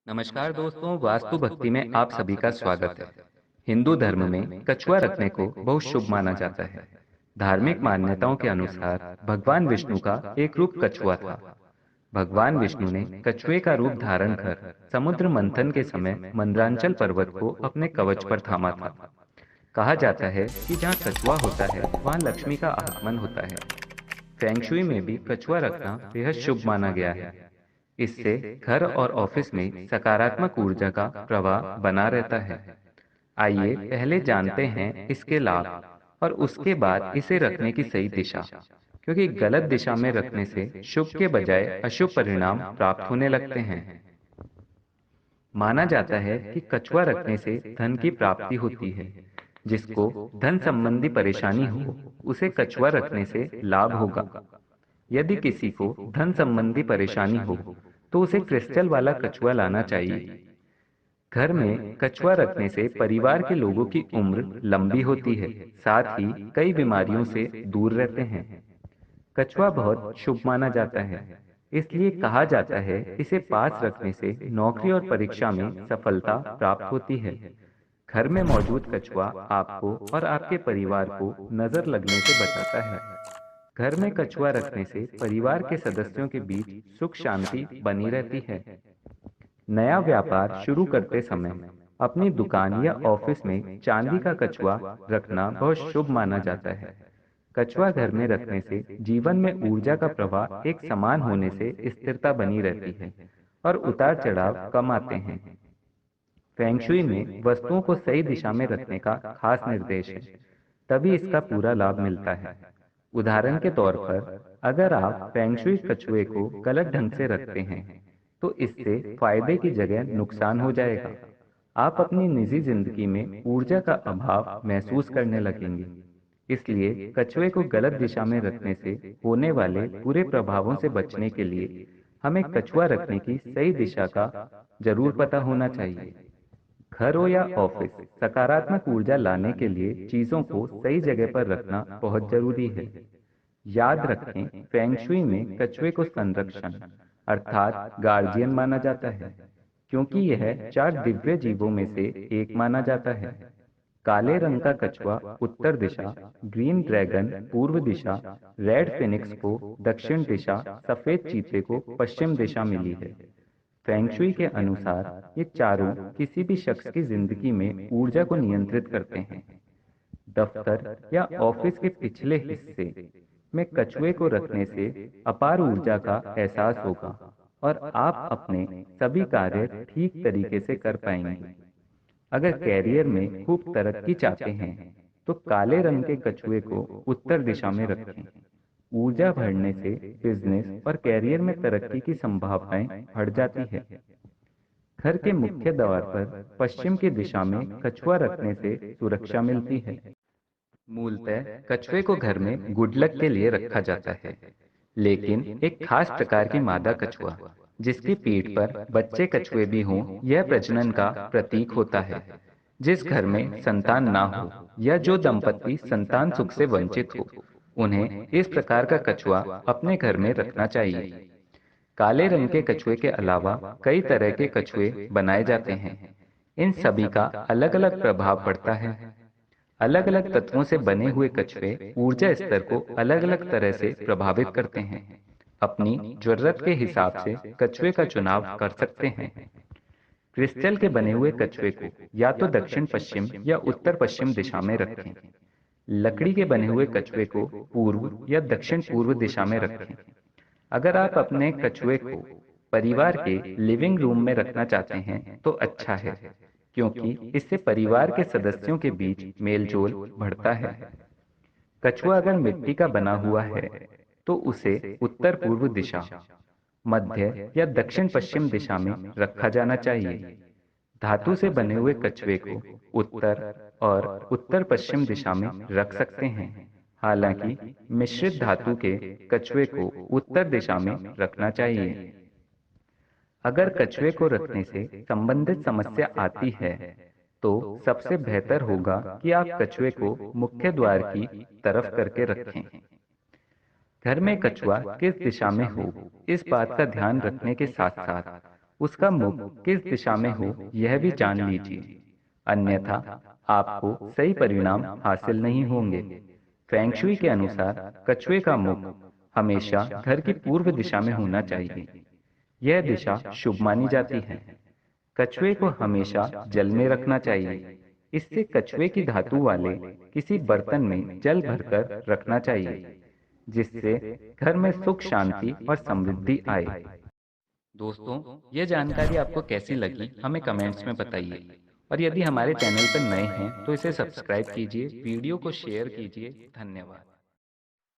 नमस्कार दोस्तों, वास्तु भक्ति में आप सभी का स्वागत है। हिंदू धर्म में कछुआ रखने को बहुत शुभ माना जाता है। धार्मिक मान्यताओं के अनुसार भगवान विष्णु का एक रूप कछुआ था। भगवान विष्णु ने कछुए का रूप धारण कर समुद्र मंथन के समय मंद्रांचल पर्वत को अपने कवच पर थामा था। कहा जाता है कि जहाँ कछुआ होता है वहाँ लक्ष्मी का आगमन होता है। फेंगशुई में भी कछुआ रखना बेहद शुभ माना गया है। इससे घर और ऑफिस में सकारात्मक ऊर्जा का प्रवाह बना रहता है। आइए पहले जानते हैं इसके लाभ और उसके बाद इसे रखने की सही दिशा, क्योंकि गलत दिशा में रखने से शुभ के बजाय अशुभ परिणाम प्राप्त होने लगते हैं। माना जाता है कि कछुआ रखने से धन की प्राप्ति होती है। जिसको धन संबंधी परेशानी हो, उसे कछुआ रखने से लाभ होगा। यदि किसी को धन संबंधी परेशानी हो, तो उसे क्रिस्टल वाला कछुआ लाना चाहिए। घर में कछुआ रखने से परिवार के लोगों की उम्र लंबी होती है, साथ ही कई बीमारियों से दूर रहते हैं। कछुआ बहुत शुभ माना जाता है, इसलिए कहा जाता है इसे पास रखने से नौकरी और परीक्षा में सफलता प्राप्त होती है। घर में मौजूद कछुआ आपको और आपके परिवार को नजर लगने से बचाता है। घर में कछुआ रखने से परिवार के सदस्यों के बीच सुख शांति बनी रहती है। नया व्यापार शुरू करते समय अपनी दुकान या ऑफिस में चांदी का कछुआ रखना बहुत शुभ माना जाता है। कछुआ घर में रखने से जीवन में ऊर्जा का प्रवाह एक समान होने से स्थिरता बनी रहती है और उतार चढ़ाव कम आते हैं। फेंगशुई में वस्तुओं को सही दिशा में रखने का खास निर्देश है, तभी इसका पूरा लाभ मिलता है। उदाहरण के तौर पर, अगर आप फेंगशुई कछुए को गलत ढंग से रखते हैं, तो इससे फायदे की जगह नुकसान हो जाएगा। आप अपनी निजी जिंदगी में ऊर्जा का अभाव महसूस करने लगेंगे। इसलिए कछुए को गलत दिशा में रखने से होने वाले बुरे प्रभावों से बचने के लिए हमें कछुआ रखने की सही दिशा का जरूर पता होना चाहिए। घर हो या ऑफिस, सकारात्मक ऊर्जा लाने के लिए चीजों को सही जगह पर रखना बहुत जरूरी है। याद रखें, फेंगशुई में कछुए को संरक्षण अर्थात गार्जियन माना जाता है, क्योंकि यह चार दिव्य जीवों में से एक माना जाता है। काले रंग का कछुआ उत्तर दिशा, ग्रीन ड्रैगन पूर्व दिशा, रेड फिनिक्स को दक्षिण दिशा, सफेद चीते को पश्चिम दिशा मिली है। फेंगशुई के अनुसार ये चारों किसी भी शख्स की जिंदगी में ऊर्जा को नियंत्रित करते हैं। दफ्तर या ऑफिस के पिछले हिस्से में कछुए को रखने से अपार ऊर्जा का एहसास होगा और आप अपने सभी कार्य ठीक तरीके से कर पाएंगे। अगर कैरियर में खूब तरक्की चाहते हैं, तो काले रंग के कछुए को उत्तर दिशा में रखें। ऊर्जा बढ़ने से बिजनेस और कैरियर में तरक्की की संभावनाएं बढ़ जाती है। घर के मुख्य द्वार पर पश्चिम की दिशा में कछुआ रखने से सुरक्षा मिलती है। मूलतः कछुए को घर में गुड लक के लिए रखा जाता है, लेकिन एक खास प्रकार की मादा कछुआ, जिसकी पीठ पर बच्चे कछुए भी हों, यह प्रजनन का प्रतीक होता है। जिस घर में संतान ना हो या जो दंपति संतान सुख से वंचित हो, उन्हें इस प्रकार का कछुआ अपने घर में रखना चाहिए। काले रंग के कछुए के अलावा कई तरह के कछुए बनाए जाते हैं। इन सभी का अलग अलग प्रभाव पड़ता है। अलग अलग तत्वों से बने हुए कछुए ऊर्जा स्तर को अलग अलग तरह से प्रभावित करते हैं। अपनी जरूरत के हिसाब से कछुए का चुनाव कर सकते हैं। क्रिस्टल के बने हुए कछुए को या तो दक्षिण पश्चिम या उत्तर पश्चिम दिशा में रखें। लकड़ी के बने हुए कछुए को पूर्व या दक्षिण पूर्व दिशा में रखें। अगर आप अपने कछुए को परिवार के लिविंग रूम में रखना चाहते हैं, तो अच्छा है, क्योंकि इससे परिवार के सदस्यों के बीच मेलजोल बढ़ता है। कछुआ अगर मिट्टी का बना हुआ है, तो उसे उत्तर पूर्व दिशा, मध्य या दक्षिण पश्चिम दिशा में रखा जाना चाहिए। धातु से बने हुए कछुए को उत्तर और उत्तर पश्चिम दिशा में रख सकते हैं। हालांकि मिश्रित धातु के कछुए को उत्तर दिशा में रखना चाहिए। अगर कछुए को रखने से संबंधित समस्या आती है, तो सबसे बेहतर होगा कि आप कछुए को मुख्य द्वार की तरफ करके रखें। घर में कछुआ किस दिशा में हो, इस बात का ध्यान रखने के साथ साथ उसका मुख किस दिशा में हो यह भी जान लीजिए, अन्यथा आपको सही परिणाम हासिल नहीं होंगे। फेंग शुई के अनुसार कछुए का मुख हमेशा घर की पूर्व दिशा में होना चाहिए। यह दिशा शुभ मानी जाती है। कछुए को हमेशा जल में रखना चाहिए। इससे कछुए की धातु वाले किसी बर्तन में जल भरकर रखना चाहिए, जिससे घर में सुख शांति और समृद्धि आए। दोस्तों, ये जानकारी आपको कैसी लगी हमें कमेंट्स में बताइए। और यदि हमारे चैनल पर नए हैं तो इसे सब्सक्राइब कीजिए, वीडियो को शेयर कीजिए। धन्यवाद।